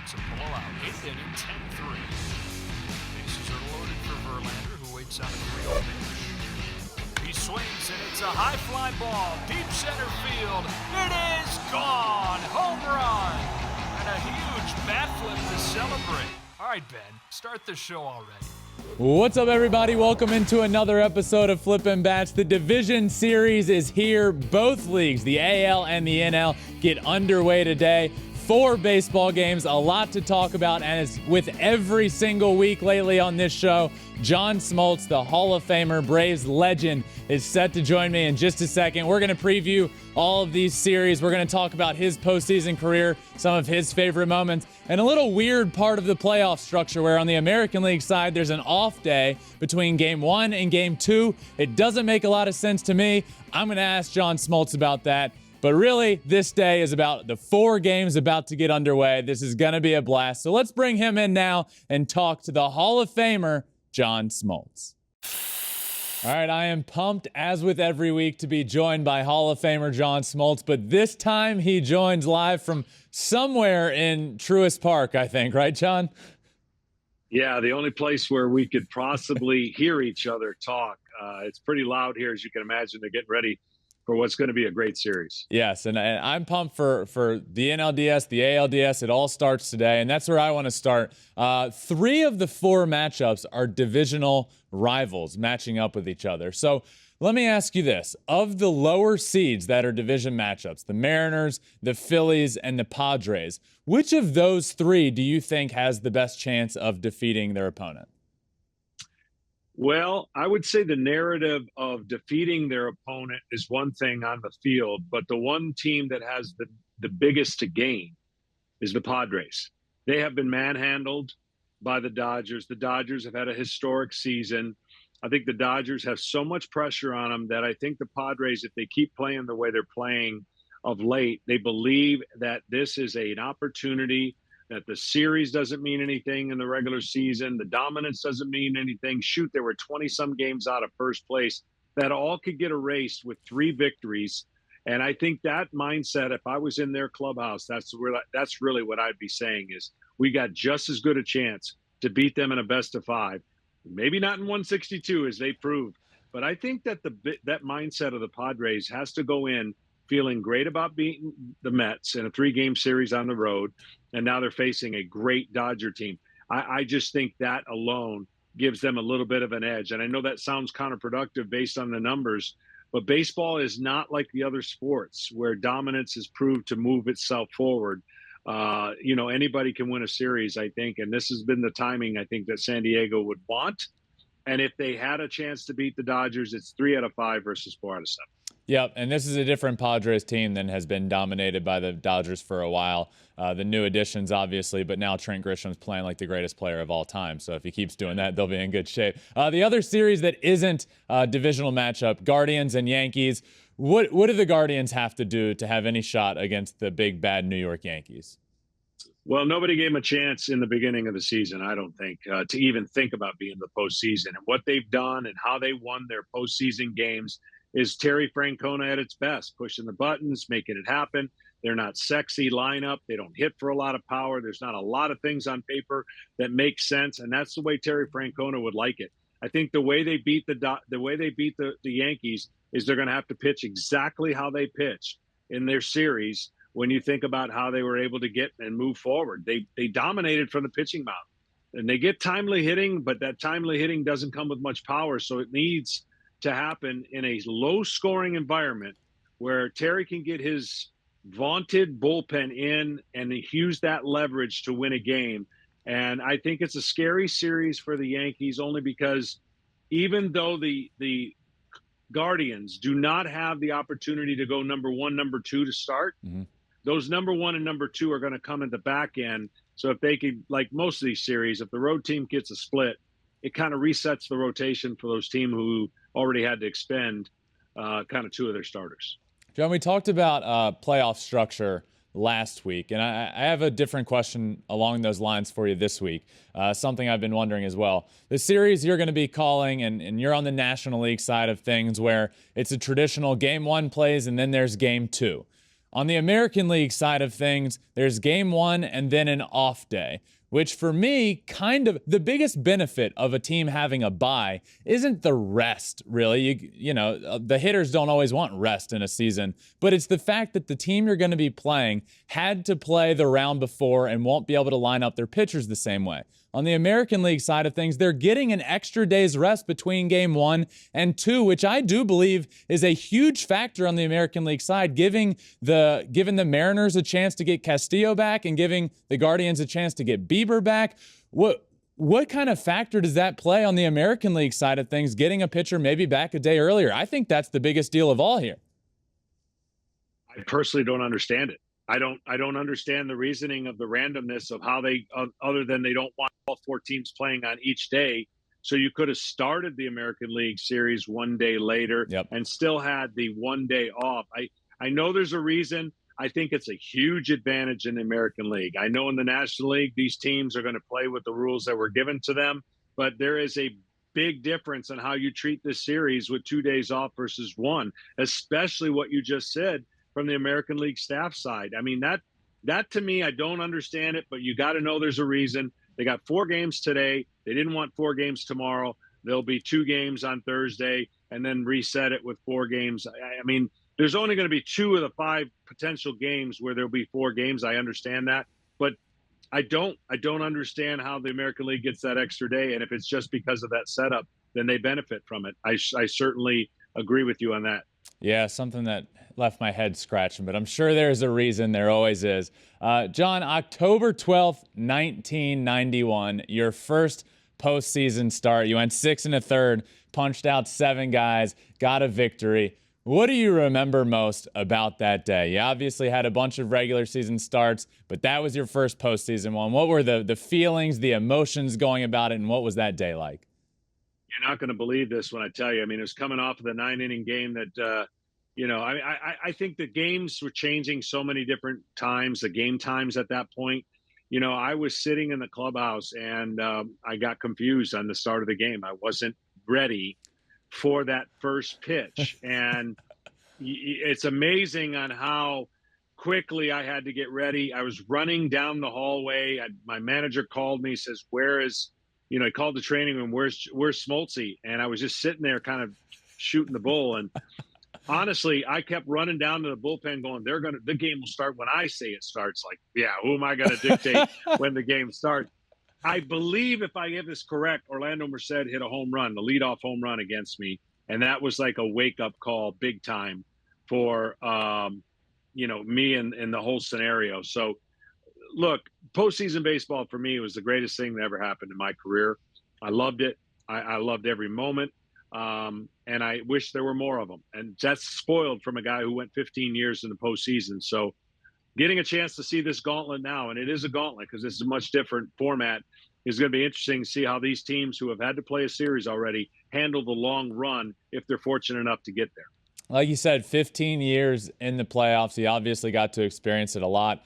It's a blowout. 8th inning, 10-3. Bases are loaded for Verlander, who waits on a 3-0 pitch. He swings, and it's a high fly ball. Deep center field. It is gone. Home run. And a huge bat flip to celebrate. All right, Ben, start the show already. What's up, everybody? Welcome into another episode of Flippin Bats. The division series is here. Both leagues, the AL and the NL, get underway today. 4 baseball games, a lot to talk about, and as with every single week lately on this show, John Smoltz, the Hall of Famer, Braves legend, is set to join me in just a second. We're going to preview all of these series. We're going to talk about his postseason career, some of his favorite moments, and a little weird part of the playoff structure where on the American League side, there's an off day between Game 1 and Game 2. It doesn't make a lot of sense to me. I'm going to ask John Smoltz about that. But really, this day is about the 4 games about to get underway. This is going to be a blast. So let's bring him in now and talk to the Hall of Famer, John Smoltz. All right, I am pumped, as with every week, to be joined by Hall of Famer John Smoltz. But this time, he joins live from somewhere in Truist Park, I think. Right, John? Yeah, the only place where we could possibly hear each other talk. It's pretty loud here, as you can imagine. They're getting ready for what's going to be a great series. Yes, and I'm pumped for the NLDS, the ALDS. It all starts today, and that's where I want to start. 3 of the 4 matchups are divisional rivals matching up with each other. So let me ask you this. Of the lower seeds that are division matchups, the Mariners, the Phillies, and the Padres, which of those 3 do you think has the best chance of defeating their opponent? Well, I would say the narrative of defeating their opponent is one thing on the field, but the one team that has the biggest to gain is the Padres. They have been manhandled by the Dodgers. The Dodgers have had a historic season. I think the Dodgers have so much pressure on them that I think the Padres, if they keep playing the way they're playing of late, they believe that this is an opportunity, that the series doesn't mean anything in the regular season. The dominance doesn't mean anything. Shoot, there were 20-some games out of first place that all could get erased with 3 victories. And I think that mindset, if I was in their clubhouse, that's really what I'd be saying is we got just as good a chance to beat them in a best of 5. Maybe not in 162 as they proved. But I think that that mindset of the Padres has to go in feeling great about beating the Mets in a 3-game series on the road. And now they're facing a great Dodger team. I just think that alone gives them a little bit of an edge. And I know that sounds counterproductive based on the numbers, but baseball is not like the other sports where dominance is proved to move itself forward. Anybody can win a series, I think. And this has been the timing, I think, that San Diego would want. And if they had a chance to beat the Dodgers, it's 3 out of 5 versus 4 out of 7. Yep, and this is a different Padres team than has been dominated by the Dodgers for a while. The new additions, obviously, but now Trent Grisham's playing like the greatest player of all time. So if he keeps doing that, they'll be in good shape. The other series that isn't a divisional matchup, Guardians and Yankees. What do the Guardians have to do to have any shot against the big, bad New York Yankees? Well, nobody gave them a chance in the beginning of the season, I don't think, to even think about being the postseason. And what they've done and how they won their postseason games is Terry Francona at its best, pushing the buttons, making it happen. They're not sexy lineup. They don't hit for a lot of power. There's not a lot of things on paper that make sense, and that's the way Terry Francona would like it. I think the way they beat the Yankees is they're going to have to pitch exactly how they pitched in their series. When you think about how they were able to get and move forward, they dominated from the pitching mound, and they get timely hitting, but that timely hitting doesn't come with much power, so it needs to happen in a low-scoring environment where Terry can get his vaunted bullpen in and use that leverage to win a game. And I think it's a scary series for the Yankees only because even though the Guardians do not have the opportunity to go number 1, number 2 to start, those number 1 and number 2 are going to come at the back end. So if they could, like most of these series, if the road team gets a split, it kind of resets the rotation for those teams who already had to expend kind of 2 of their starters. John, we talked about playoff structure last week, and I have a different question along those lines for you this week, something I've been wondering as well. The series you're going to be calling, and you're on the National League side of things where it's a traditional Game 1 plays and then there's Game 2. On the American League side of things, there's game one and then an off day, which for me, kind of the biggest benefit of a team having a bye isn't the rest, really. The hitters don't always want rest in a season, but it's the fact that the team you're going to be playing had to play the round before and won't be able to line up their pitchers the same way. On the American League side of things, they're getting an extra day's rest between game 1 and 2, which I do believe is a huge factor on the American League side, giving the Mariners a chance to get Castillo back and giving the Guardians a chance to get Bieber back. What kind of factor does that play on the American League side of things, getting a pitcher maybe back a day earlier? I think that's the biggest deal of all here. I personally don't understand it. I don't understand the reasoning of the randomness of how they, other than they don't want all 4 teams playing on each day. So you could have started the American League series one day later and still had the 1 day off. I know there's a reason. I think it's a huge advantage in the American League. I know in the National League, these teams are going to play with the rules that were given to them, but there is a big difference in how you treat this series with 2 days off versus 1, especially what you just said from the American League staff side. I mean, that to me, I don't understand it, but you got to know there's a reason. They got 4 games today. They didn't want 4 games tomorrow. There'll be 2 games on Thursday and then reset it with 4 games. I mean, there's only going to be 2 of the 5 potential games where there'll be 4 games. I understand that, but I don't understand how the American League gets that extra day. And if it's just because of that setup, then they benefit from it. I certainly agree with you on that. Yeah, something that left my head scratching, but I'm sure there's a reason. There always is. John, October 12th, 1991, your first postseason start. You went 6 1/3, punched out 7 guys, got a victory. What do you remember most about that day? You obviously had a bunch of regular season starts, but that was your first postseason one. What were the feelings, the emotions going about it, and what was that day like? You're not going to believe this when I tell you. I mean, it was coming off of the 9-inning game that, I think the games were changing so many different times, the game times at that point. I was sitting in the clubhouse and I got confused on the start of the game. I wasn't ready for that first pitch. And it's amazing on how quickly I had to get ready. I was running down the hallway. My manager called me, says, he called the training room, where's Smoltz? And I was just sitting there kind of shooting the bull. And honestly, I kept running down to the bullpen going, the game will start when I say it starts. Like, yeah, who am I going to dictate when the game starts? I believe, if I get this correct, Orlando Merced hit a home run, the leadoff home run against me. And that was like a wake-up call big time for, me and the whole scenario. So, look, postseason baseball for me was the greatest thing that ever happened in my career. I loved it. I loved every moment. And I wish there were more of them. And that's spoiled from a guy who went 15 years in the postseason. So getting a chance to see this gauntlet now, and it is a gauntlet because this is a much different format, is going to be interesting to see how these teams who have had to play a series already handle the long run if they're fortunate enough to get there. Like you said, 15 years in the playoffs. You obviously got to experience it a lot.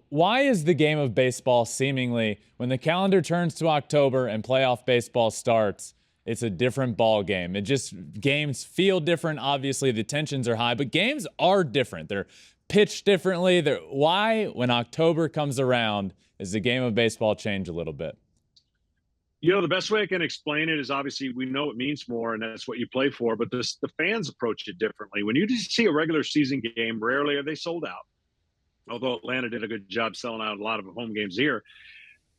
Why is the game of baseball seemingly, when the calendar turns to October and playoff baseball starts, it's a different ball game? Games feel different. Obviously, the tensions are high, but games are different. They're pitched differently. Why, when October comes around, is the game of baseball change a little bit? The best way I can explain it is obviously we know it means more, and that's what you play for, but the fans approach it differently. When you just see a regular season game, rarely are they sold out. Although Atlanta did a good job selling out a lot of home games here,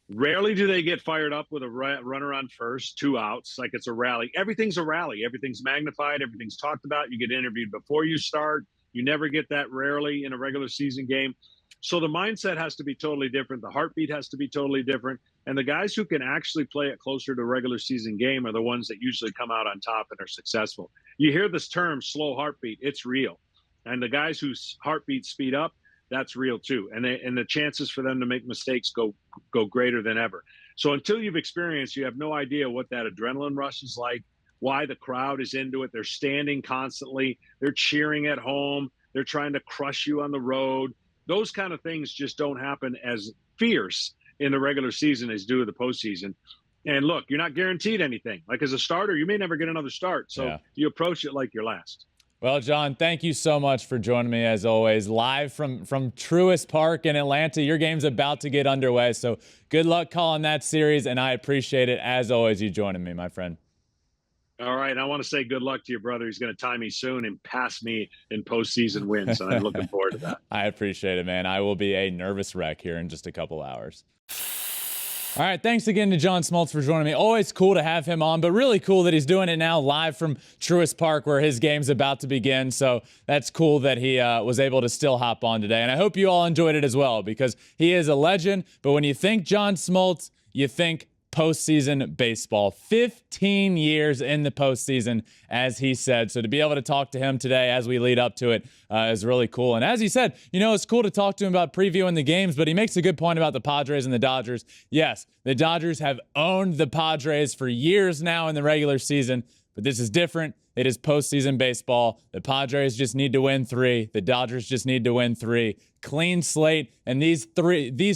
rarely do they get fired up with a runner on first, 2 outs, like it's a rally. Everything's a rally. Everything's magnified. Everything's talked about. You get interviewed before you start. You never get that rarely in a regular season game. So the mindset has to be totally different. The heartbeat has to be totally different. And the guys who can actually play it closer to a regular season game are the ones that usually come out on top and are successful. You hear this term, slow heartbeat. It's real. And the guys whose heartbeats speed up, that's real too. And the chances for them to make mistakes go greater than ever. So until you've experienced, you have no idea what that adrenaline rush is like, why the crowd is into it. They're standing constantly. They're cheering at home. They're trying to crush you on the road. Those kind of things just don't happen as fierce in the regular season as do in the postseason. And look, you're not guaranteed anything. Like as a starter, you may never get another start. So you approach it like your last. Well, John, thank you so much for joining me as always, live from Truist Park in Atlanta. Your game's about to get underway, so good luck calling that series, and I appreciate it as always you joining me, my friend. All right, I want to say good luck to your brother. He's going to tie me soon and pass me in postseason wins, and I'm looking forward to that. I appreciate it, man. I will be a nervous wreck here in just a couple hours. All right, thanks again to John Smoltz for joining me. Always cool to have him on, but really cool that he's doing it now live from Truist Park where his game's about to begin. So that's cool that he was able to still hop on today. And I hope you all enjoyed it as well because he is a legend. But when you think John Smoltz, you think postseason baseball. 15 years in the postseason, as he said. So to be able to talk to him today as we lead up to it is really cool. And as he said, you know, it's cool to talk to him about previewing the games, but he makes a good point about the Padres and the Dodgers. Yes, the Dodgers have owned the Padres for years now in the regular season, but this is different. It is postseason baseball. The Padres just need to win 3. The Dodgers just need to win 3. Clean slate, and these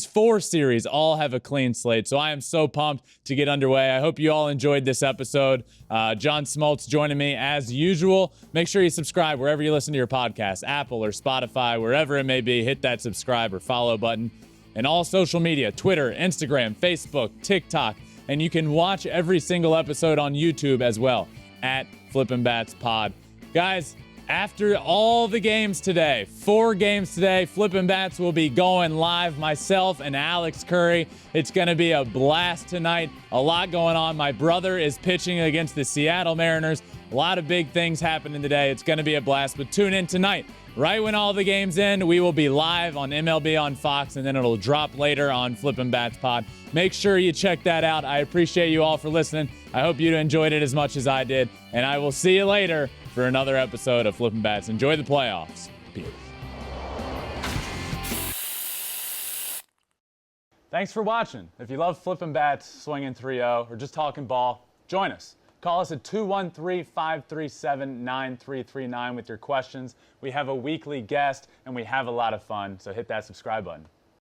4 series all have a clean slate. So I am so pumped to get underway. I hope you all enjoyed this episode. John Smoltz joining me as usual. Make sure you subscribe wherever you listen to your podcast, Apple or Spotify, wherever it may be. Hit that subscribe or follow button. And all social media, Twitter, Instagram, Facebook, TikTok. And you can watch every single episode on YouTube as well at Flippin Bats Pod. Guys, after all the games today, 4 games today, Flippin Bats will be going live, myself and Alex Curry. It's going to be a blast tonight. A lot going on. My brother is pitching against the Seattle Mariners. A lot of big things happening today. It's going to be a blast, but tune in tonight. Right when all the games end, we will be live on MLB on Fox, and then it'll drop later on Flippin Bats Pod. Make sure you check that out. I appreciate you all for listening. I hope you enjoyed it as much as I did, and I will see you later for another episode of Flippin Bats. Enjoy the playoffs. Peace. Thanks for watching. If you love Flippin Bats, swinging 3-0, or just talking ball, join us. Call us at 213-537-9339 with your questions. We have a weekly guest, and we have a lot of fun, so hit that subscribe button.